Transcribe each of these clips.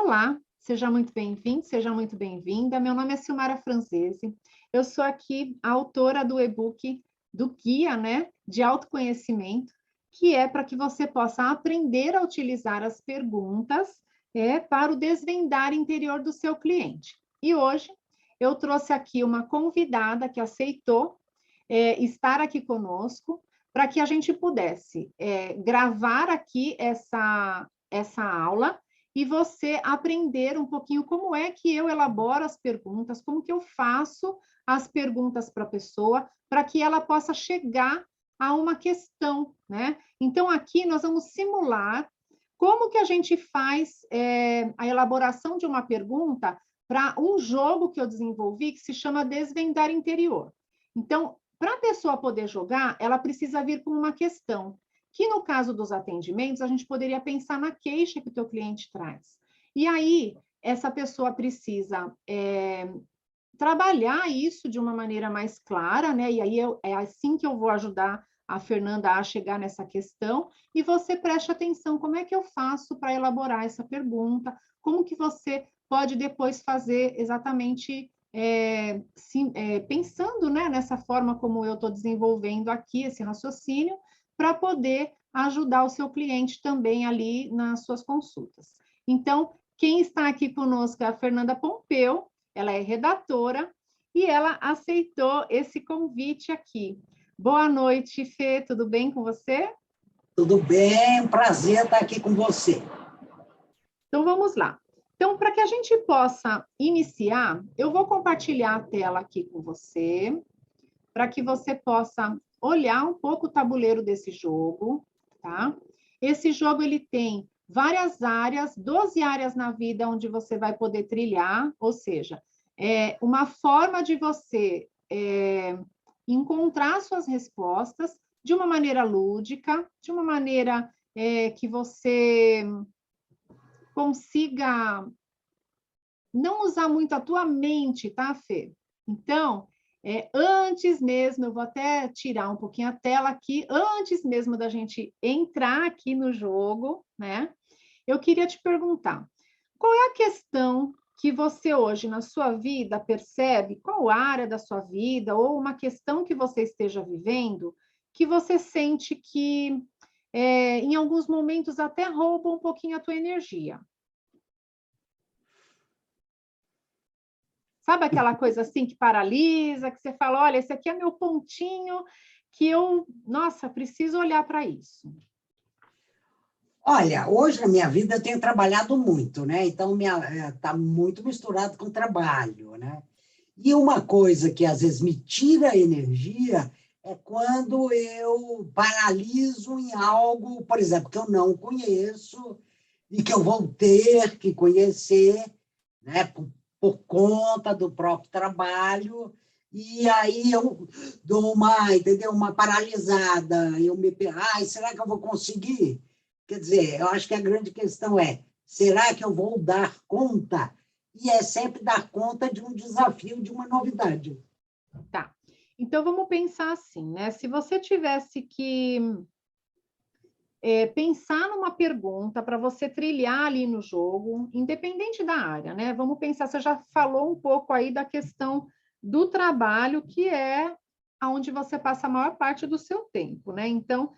Olá, seja muito bem-vindo, seja muito bem-vinda. Meu nome é Silmara Francese. Eu sou aqui a autora do e-book do guia, de autoconhecimento, que é para que você possa aprender a utilizar as perguntas para o desvendar interior do seu cliente. E hoje eu trouxe aqui uma convidada que aceitou estar aqui conosco para que a gente pudesse gravar aqui essa aula e você aprender um pouquinho como é que eu elaboro as perguntas, como que eu faço as perguntas para a pessoa, para que ela possa chegar a uma questão, né? Então, aqui nós vamos simular como que a gente faz a elaboração de uma pergunta para um jogo que eu desenvolvi que se chama Desvendar Interior. Então, para a pessoa poder jogar, ela precisa vir com uma questão, que no caso dos atendimentos, a gente poderia pensar na queixa que o teu cliente traz. E aí, essa pessoa precisa trabalhar isso de uma maneira mais clara, né? E aí é assim que eu vou ajudar a Fernanda a chegar nessa questão, e você preste atenção, como é que eu faço para elaborar essa pergunta, como que você pode depois fazer exatamente pensando, né, nessa forma como eu estou desenvolvendo aqui esse raciocínio, para poder ajudar o seu cliente também ali nas suas consultas. Então, quem está aqui conosco é a Fernanda Pompeu, ela é redatora e ela aceitou esse convite aqui. Boa noite, Fê, tudo bem com você? Tudo bem, um prazer estar aqui com você. Então, vamos lá. Então, para que a gente possa iniciar, eu vou compartilhar a tela aqui com você, para que você possa olhar um pouco o tabuleiro desse jogo, tá? Esse jogo, ele tem várias áreas, 12 áreas na vida onde você vai poder trilhar, ou seja, uma forma de você encontrar suas respostas de uma maneira lúdica, de uma maneira que você consiga não usar muito a tua mente, tá, Fê? Então, antes mesmo, eu vou até tirar um pouquinho a tela aqui, antes mesmo da gente entrar aqui no jogo, né? Eu queria te perguntar, qual é a questão que você hoje na sua vida percebe, qual área da sua vida, ou uma questão que você esteja vivendo, que você sente que em alguns momentos até rouba um pouquinho a tua energia? Sabe aquela coisa assim que paralisa, que você fala, olha, esse aqui é meu pontinho que eu, nossa, preciso olhar para isso. Olha, hoje na minha vida eu tenho trabalhado muito, né? Então, está muito misturado com trabalho, né? E uma coisa que às vezes me tira energia é quando eu paraliso em algo, por exemplo, que eu não conheço e que eu vou ter que conhecer, né? Por conta do próprio trabalho, e aí eu dou entendeu? Uma paralisada, ai, será que eu vou conseguir? Quer dizer, eu acho que a grande questão é, será que eu vou dar conta? E é sempre dar conta de um desafio, de uma novidade. Tá. Então, vamos pensar assim, né? Se você tivesse que pensar numa pergunta para você trilhar ali no jogo, independente da área, né? Vamos pensar, você já falou um pouco aí da questão do trabalho, que é onde você passa a maior parte do seu tempo, né? Então,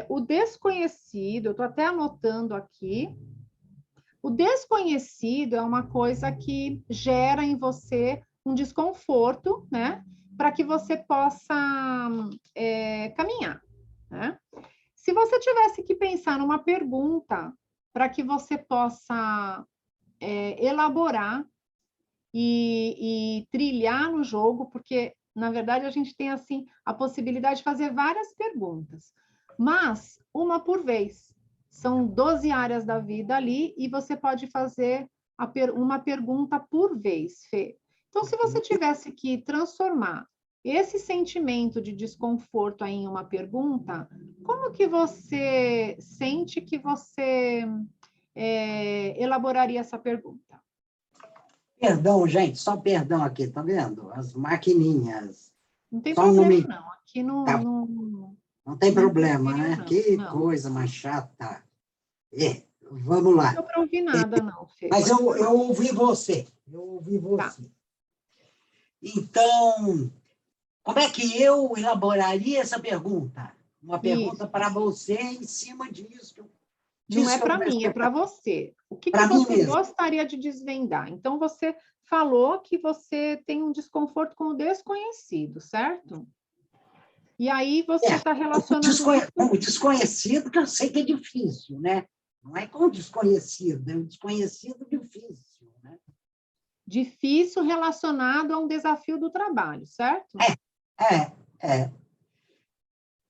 o desconhecido, eu estou até anotando aqui, o desconhecido é uma coisa que gera em você um desconforto, né? Para que você possa caminhar, né? Se você tivesse que pensar numa pergunta para que você possa elaborar e trilhar no jogo, porque, na verdade, a gente tem assim a possibilidade de fazer várias perguntas, mas uma por vez. São 12 áreas da vida ali e você pode fazer uma pergunta por vez, Fê. Então, se você tivesse que transformar esse sentimento de desconforto aí em uma pergunta, como que você sente que você elaboraria essa pergunta? Perdão, gente, só perdão aqui, tá vendo? As maquininhas. Não tem Só um problema, nome. não. Aqui não, Tá, não, não tem não problema, interferiu, né? não. Que Não. coisa mais chata. Vamos Não lá. deu para ouvir nada, não, Fê. Mas Pode eu falar. ouvi você. Eu ouvi Tá. você. Então, como é que eu elaboraria essa pergunta? Uma pergunta Isso. para você em cima Não é disso que eu para mim, é comecei para você. O que que para mim você mesmo. gostaria de desvendar? Então, você falou que você tem um desconforto com o desconhecido, certo? E aí você está relacionando isso. Com o desconhecido, que eu sei que é difícil, né? Não é com o desconhecido, é um desconhecido difícil, né? Difícil relacionado a um desafio do trabalho, certo? É, é.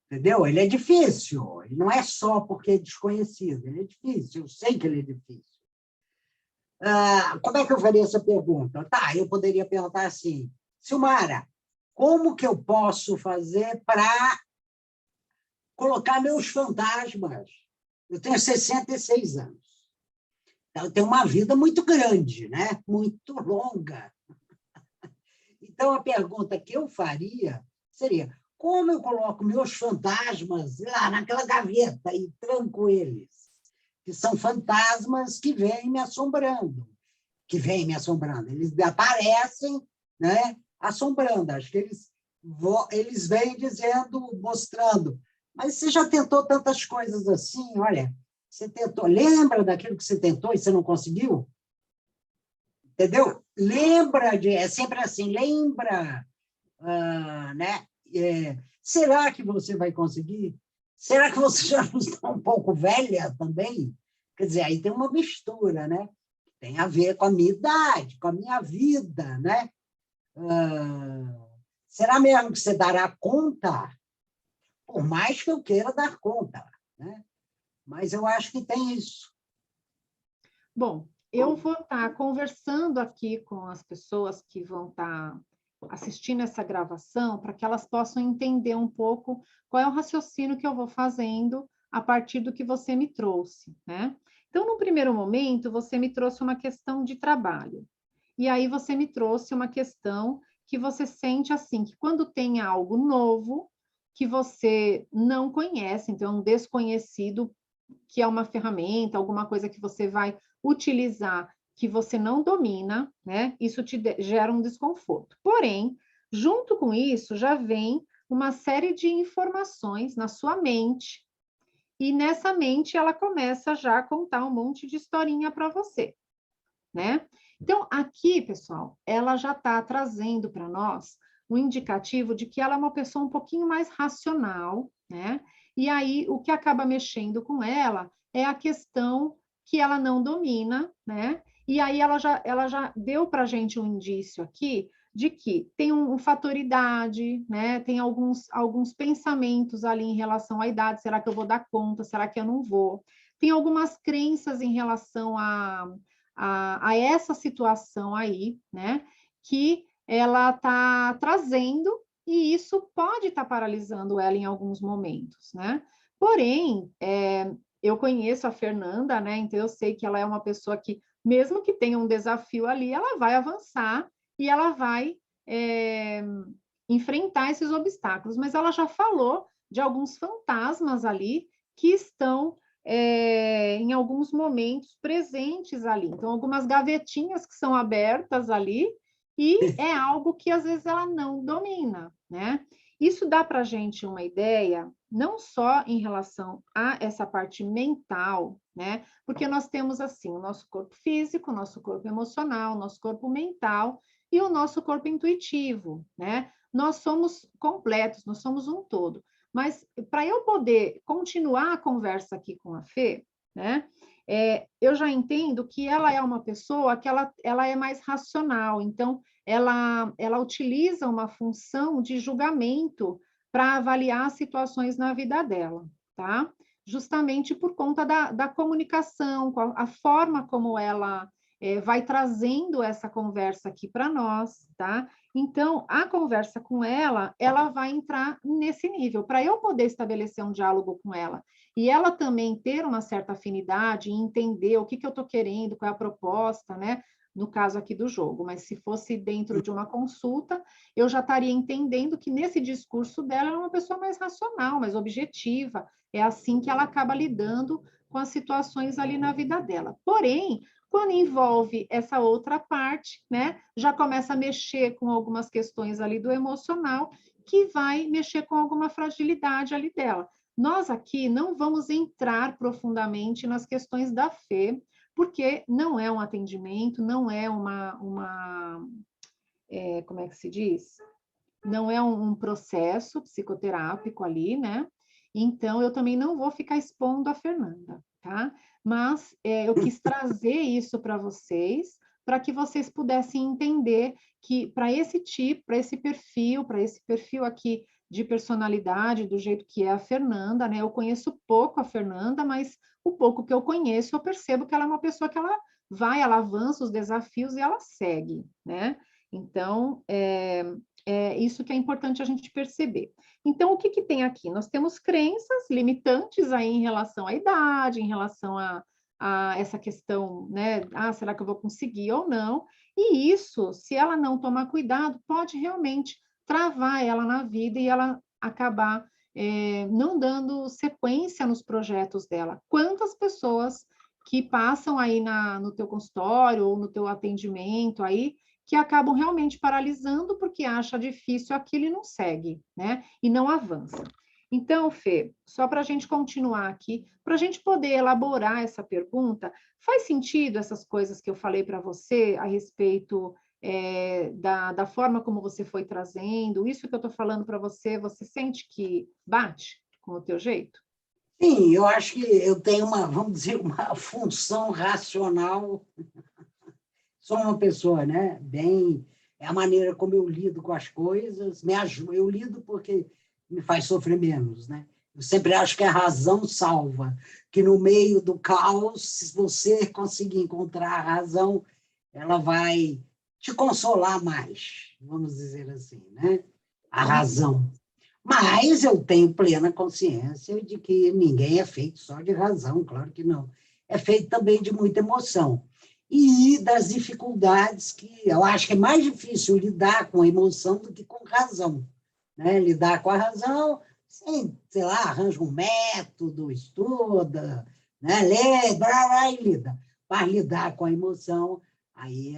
Entendeu? Ele é difícil. Ele não é só porque é desconhecido, ele é difícil. Eu sei que ele é difícil. Como é que eu faria essa pergunta? Tá, eu poderia perguntar assim, Silmara, como que eu posso fazer para colocar meus fantasmas? Eu tenho 66 anos. Então, eu tenho uma vida muito grande, né? Muito longa. Então, a pergunta que eu faria seria, como eu coloco meus fantasmas lá naquela gaveta e tranco eles? Que são fantasmas que vêm me assombrando. Eles aparecem, né, assombrando. Acho que eles vêm dizendo, mostrando. Mas você já tentou tantas coisas assim? Olha, você tentou. Lembra daquilo que você tentou e você não conseguiu? Entendeu? É sempre assim, lembra, né? Será que você vai conseguir? Será que você já não está um pouco velha também? Quer dizer, aí tem uma mistura, né? Tem a ver com a minha idade, com a minha vida, né? Será mesmo que você dará conta? Por mais que eu queira dar conta, né? Mas eu acho que tem isso. Bom, eu vou estar conversando aqui com as pessoas que vão estar assistindo essa gravação para que elas possam entender um pouco qual é o raciocínio que eu vou fazendo a partir do que você me trouxe, né? Então, no primeiro momento, você me trouxe uma questão de trabalho. E aí você me trouxe uma questão que você sente assim, que quando tem algo novo que você não conhece, então é um desconhecido, que é uma ferramenta, alguma coisa que você vai utilizar que você não domina, né? Isso gera um desconforto. Porém, junto com isso, já vem uma série de informações na sua mente, e nessa mente ela começa já a contar um monte de historinha para você, né? Então, aqui, pessoal, ela já está trazendo para nós um indicativo de que ela é uma pessoa um pouquinho mais racional, né? E aí, o que acaba mexendo com ela é a questão que ela não domina, né? E aí, ela já deu para a gente um indício aqui de que tem um fator idade, né? Tem alguns pensamentos ali em relação à idade. Será que eu vou dar conta? Será que eu não vou? Tem algumas crenças em relação a essa situação aí, né? Que ela está trazendo, e isso pode estar paralisando ela em alguns momentos, né? Porém, eu conheço a Fernanda, né? Então eu sei que ela é uma pessoa que, mesmo que tenha um desafio ali, ela vai avançar e ela vai enfrentar esses obstáculos. Mas ela já falou de alguns fantasmas ali que estão em alguns momentos presentes ali. Então, algumas gavetinhas que são abertas ali, e é algo que às vezes ela não domina, né? Isso dá para a gente uma ideia, não só em relação a essa parte mental, né? Porque nós temos assim o nosso corpo físico, o nosso corpo emocional, o nosso corpo mental e o nosso corpo intuitivo, né? Nós somos completos, nós somos um todo. Mas para eu poder continuar a conversa aqui com a Fê, né? Eu já entendo que ela é uma pessoa que ela é mais racional, então ela utiliza uma função de julgamento para avaliar situações na vida dela, tá? Justamente por conta da comunicação, a forma como ela vai trazendo essa conversa aqui para nós, tá? Então, a conversa com ela vai entrar nesse nível. Para eu poder estabelecer um diálogo com ela e ela também ter uma certa afinidade e entender o que eu estou querendo, qual é a proposta, né? No caso aqui do jogo, mas se fosse dentro de uma consulta, eu já estaria entendendo que nesse discurso dela ela é uma pessoa mais racional, mais objetiva, é assim que ela acaba lidando com as situações ali na vida dela. Porém, quando envolve essa outra parte, né, já começa a mexer com algumas questões ali do emocional, que vai mexer com alguma fragilidade ali dela. Nós aqui não vamos entrar profundamente nas questões da fé, porque não é um atendimento, não é como é que se diz? Não é um processo psicoterápico ali, né? Então, eu também não vou ficar expondo a Fernanda, tá? Mas eu quis trazer isso para vocês, para que vocês pudessem entender que para esse tipo, para esse perfil aqui de personalidade, do jeito que é a Fernanda, né? Eu conheço pouco a Fernanda, mas o pouco que eu conheço, eu percebo que ela é uma pessoa que ela avança os desafios e ela segue, né? Então, é isso que é importante a gente perceber. Então, o que que tem aqui? Nós temos crenças limitantes aí em relação à idade, em relação a essa questão, né? Ah, será que eu vou conseguir ou não? E isso, se ela não tomar cuidado, pode realmente travar ela na vida e ela acabar não dando sequência nos projetos dela. Quantas pessoas que passam aí no teu consultório ou no teu atendimento aí, que acabam realmente paralisando porque acha difícil aquilo e não segue, né? E não avança. Então, Fê, só para a gente continuar aqui, para a gente poder elaborar essa pergunta, faz sentido essas coisas que eu falei para você a respeito da forma como você foi trazendo? Isso que eu estou falando para você, você sente que bate com o teu jeito? Sim, eu acho que eu tenho vamos dizer, uma função racional. Sou uma pessoa, né? Bem, é a maneira como eu lido com as coisas, me ajuda, eu lido porque me faz sofrer menos, né? Eu sempre acho que a razão salva, que no meio do caos, se você conseguir encontrar a razão, ela vai te consolar mais, vamos dizer assim, né? A razão. Mas eu tenho plena consciência de que ninguém é feito só de razão, claro que não. É feito também de muita emoção. E das dificuldades que eu acho que é mais difícil lidar com a emoção do que com razão. Né? Lidar com a razão, sim, sei lá, arranja um método, estuda, né? Lê, blá, blá, e lida. Para lidar com a emoção, aí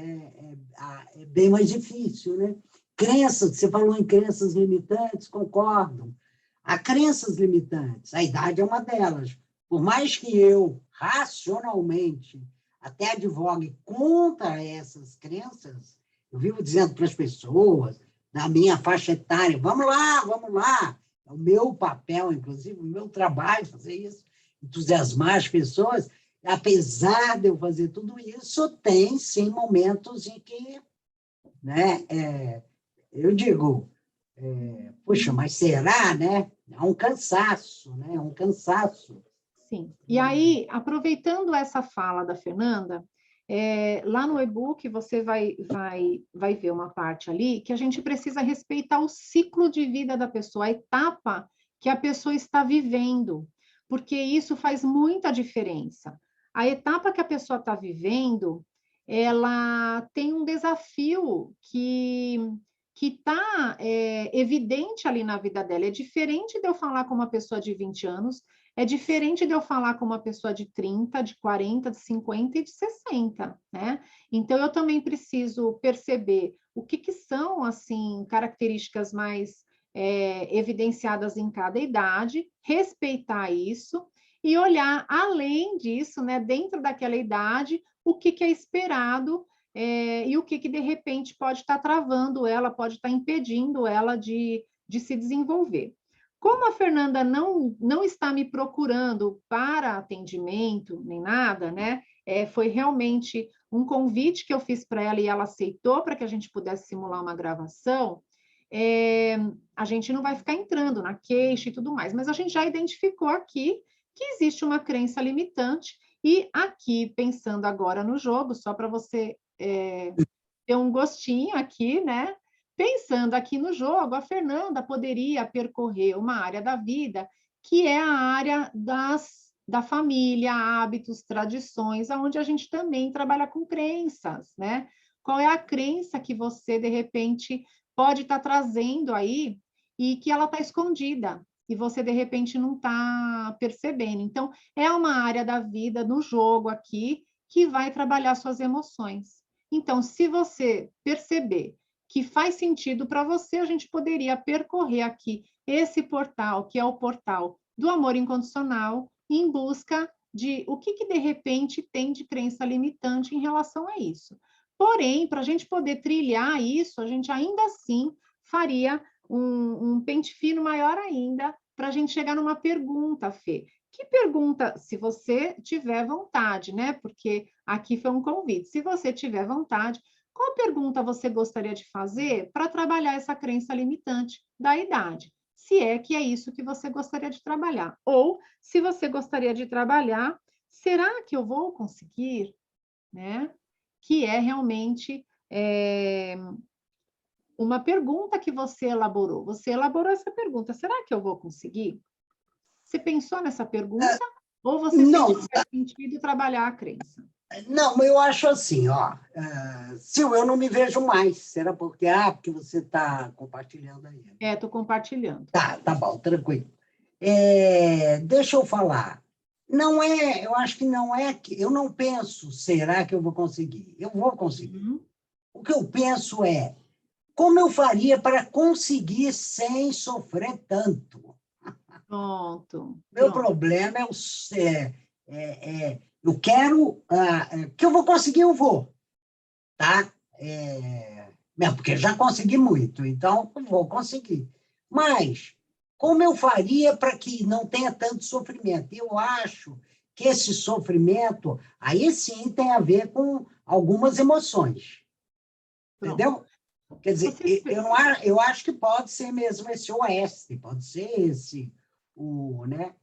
é bem mais difícil, né? Crenças, você falou em crenças limitantes, concordo. Há crenças limitantes, a idade é uma delas. Por mais que eu, racionalmente, até advogue contra essas crenças, eu vivo dizendo para as pessoas, da minha faixa etária, vamos lá. É o meu papel, inclusive, o meu trabalho fazer isso, entusiasmar as pessoas. Apesar de eu fazer tudo isso, tem, sim, momentos em que, né, eu digo, puxa, mas será, né? Há um cansaço, né? Um cansaço. Sim. E aí, aproveitando essa fala da Fernanda, lá no e-book você vai ver uma parte ali que a gente precisa respeitar o ciclo de vida da pessoa, a etapa que a pessoa está vivendo, porque isso faz muita diferença. A etapa que a pessoa está vivendo, ela tem um desafio que está evidente ali na vida dela. É diferente de eu falar com uma pessoa de 20 anos, é diferente de eu falar com uma pessoa de 30, de 40, de 50 e de 60, né? Então, eu também preciso perceber o que são, assim, características mais evidenciadas em cada idade, respeitar isso e olhar além disso, né, dentro daquela idade, o que é esperado e o que de repente pode estar travando ela, pode estar impedindo ela de se desenvolver. Como a Fernanda não está me procurando para atendimento, nem nada, né? Foi realmente um convite que eu fiz para ela e ela aceitou para que a gente pudesse simular uma gravação. A gente não vai ficar entrando na queixa e tudo mais, mas a gente já identificou aqui que existe uma crença limitante e aqui, pensando agora no jogo, só para você ter um gostinho aqui, né? Pensando aqui no jogo, a Fernanda poderia percorrer uma área da vida que é a área da família, hábitos, tradições, onde a gente também trabalha com crenças, né? Qual é a crença que você, de repente, pode estar trazendo aí e que ela está escondida? e você, de repente, não está percebendo. Então, é uma área da vida, no jogo aqui, que vai trabalhar suas emoções. Então, se você perceber que faz sentido para você, a gente poderia percorrer aqui esse portal, que é o portal do amor incondicional, em busca de o que de repente tem de crença limitante em relação a isso. Porém, para a gente poder trilhar isso, a gente ainda assim faria um pente fino maior ainda para a gente chegar numa pergunta, Fê. Que pergunta, se você tiver vontade, né? Porque aqui foi um convite. Se você tiver vontade, qual pergunta você gostaria de fazer para trabalhar essa crença limitante da idade? Se é que é isso que você gostaria de trabalhar. Ou, se você gostaria de trabalhar, será que eu vou conseguir? Né? Que é realmente uma pergunta que você elaborou. Você elaborou essa pergunta, será que eu vou conseguir? Você pensou nessa pergunta? Ou você sente Não, que faz sentido trabalhar a crença? não, eu acho assim, ó, Sil, eu não me vejo mais. Será porque você está compartilhando aí? Estou compartilhando. Tá bom, tranquilo. Deixa eu falar. Não é, eu acho que não é que eu não penso, será que eu vou conseguir? Eu vou conseguir. Uhum. O que eu penso é como eu faria para conseguir sem sofrer tanto? Pronto, Meu pronto. problema eu quero que eu vou conseguir, eu vou, tá? Mesmo porque já consegui muito, então eu vou conseguir. Mas como eu faria para que não tenha tanto sofrimento? Eu acho que esse sofrimento, aí sim tem a ver com algumas emoções, Pronto. entendeu? Quer dizer, Você, eu acho que pode ser mesmo esse oeste, pode ser esse, né?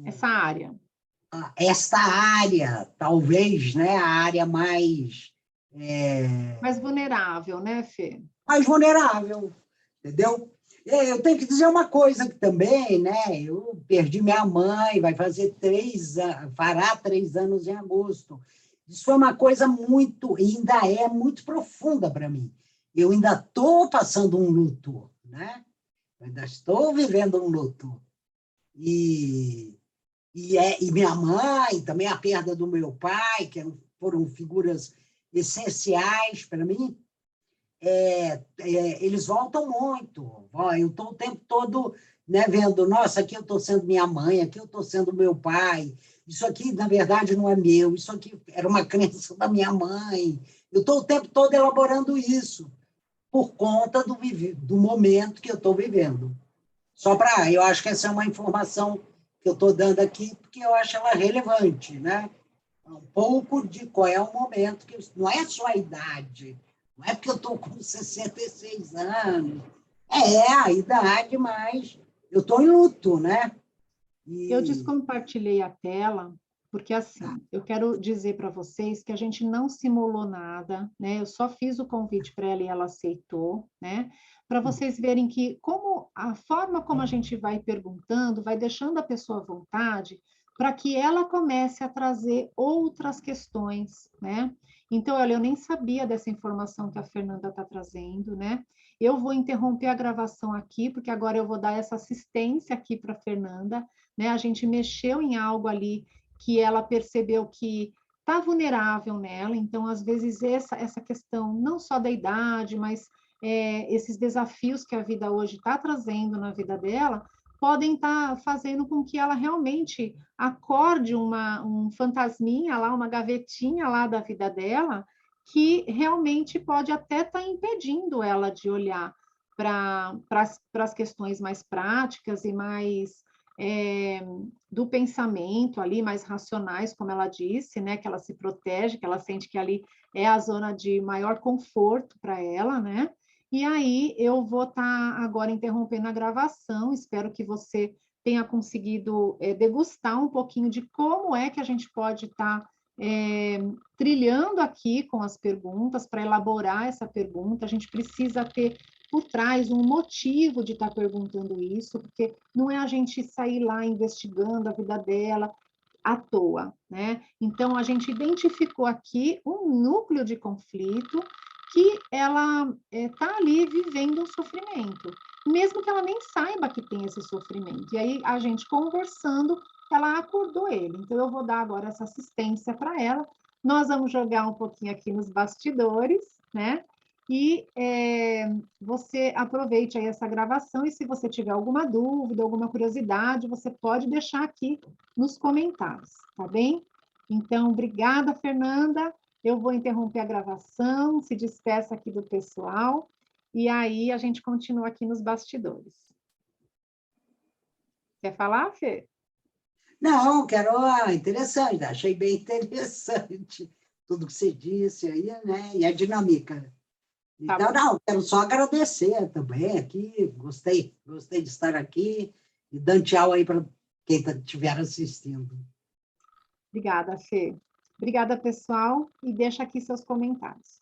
essa área. Esta área, talvez, né? A área Mais vulnerável, né, Fê? mais vulnerável, entendeu? Eu tenho que dizer uma coisa que também, né? Eu perdi minha mãe, vai fazer fará 3 anos em agosto. Isso foi uma coisa muito, ainda é muito profunda para mim. Eu ainda estou passando um luto, né? Eu ainda estou vivendo um luto. E minha mãe, também a perda do meu pai, que foram figuras essenciais para mim, eles voltam muito. Eu estou o tempo todo, né, vendo, nossa, aqui eu estou sendo minha mãe, aqui eu estou sendo meu pai, isso aqui, na verdade, não é meu, isso aqui era uma crença da minha mãe. Eu estou o tempo todo elaborando isso, por conta do momento que eu estou vivendo. Eu acho que essa é uma informação que eu estou dando aqui, porque eu acho ela relevante, né? Um pouco de qual é o momento, que não é só a idade, não é porque eu estou com 66 anos, é a idade, mas eu estou em luto, né? Eu E descompartilhei a tela, porque assim, eu quero dizer para vocês que a gente não simulou nada, né? Eu só fiz o convite para ela e ela aceitou, né? Para vocês verem que como a forma como a gente vai perguntando, vai deixando a pessoa à vontade, para que ela comece a trazer outras questões, né? Então, olha, eu nem sabia dessa informação que a Fernanda está trazendo, né? Eu vou interromper a gravação aqui, porque agora eu vou dar essa assistência aqui para a Fernanda, né? A gente mexeu em algo ali que ela percebeu que está vulnerável nela, então, às vezes, essa questão não só da idade, mas esses desafios que a vida hoje está trazendo na vida dela, podem estar fazendo com que ela realmente acorde um fantasminha lá, uma gavetinha lá da vida dela, que realmente pode até estar impedindo ela de olhar para as questões mais práticas e mais do pensamento ali, mais racionais, como ela disse, né, que ela se protege, que ela sente que ali é a zona de maior conforto para ela, né? E aí eu vou estar agora interrompendo a gravação, espero que você tenha conseguido degustar um pouquinho de como é que a gente pode estar trilhando aqui com as perguntas, para elaborar essa pergunta, a gente precisa ter por trás um motivo de estar perguntando isso, porque não é a gente sair lá investigando a vida dela à toa, né? Então, a gente identificou aqui um núcleo de conflito que ela está ali vivendo um sofrimento. mesmo que ela nem saiba que tem esse sofrimento. E aí, a gente conversando, ela acordou ele. Então, eu vou dar agora essa assistência para ela. Nós vamos jogar um pouquinho aqui nos bastidores, né? E você aproveite aí essa gravação e se você tiver alguma dúvida, alguma curiosidade, você pode deixar aqui nos comentários, tá bem? Então, obrigada, Fernanda. Eu vou interromper a gravação, se despeça aqui do pessoal, e aí a gente continua aqui nos bastidores. Quer falar, Fê? Não, quero, interessante, achei bem interessante tudo que você disse aí, né? E a dinâmica. Tá Então, bom. não, quero só agradecer também aqui, gostei de estar aqui e dando tchau aí para quem estiver assistindo. Obrigada, Fê. Obrigada, pessoal, e deixa aqui seus comentários.